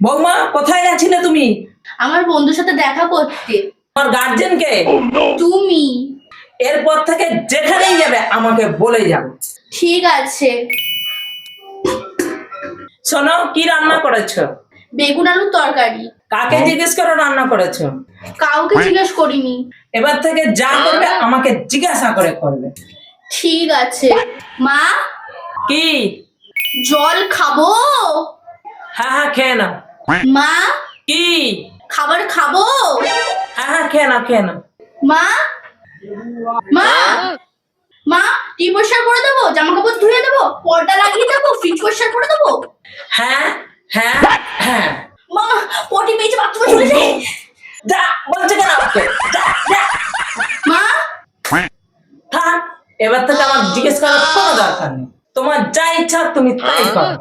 বৌমা কোথায় গেছিলে তুমি? আমার বন্ধুর সাথে দেখা করতে। আমার গার্জেন কে? তুমি। এরপর থেকে যেখানেই যাবে আমাকে বলে যাবে। ঠিক আছে। শোনো, কি রান্না করেছো? বেগুন আলুর তরকারি। কাকে জিজ্ঞেস করে রান্না করেছো? কাউকে জিজ্ঞেস করিনি। এবার থেকে যা করবে আমাকে জিজ্ঞাসা করে করবে। ঠিক আছে। মা, কি? জল খাবো? হ্যাঁ হ্যাঁ খেয়ে নাও। মা, কি? খাবার খাবো? হ্যাঁ হ্যাঁ খেয়ে নাও খেয়ে নাও। মা, মা, মা, টি পরিষ্কার করে দেবো, জামা কাপড় ধুয়ে দেবো, পর্দা লাগিয়ে দেবো, ফ্রিজ পরিষ্কার করে দেবো? হ্যাঁ হ্যাঁ হ্যাঁ। মা, পটি পেয়েছে, বাথরুমে চলে যাই। যা বলছে কেন ওকে? যা যা। মা, থাক, এবার থেকে আমার জিজ্ঞেস করার কোনো দরকার নেই। তোমার যা ইচ্ছা তুমি তাই করো।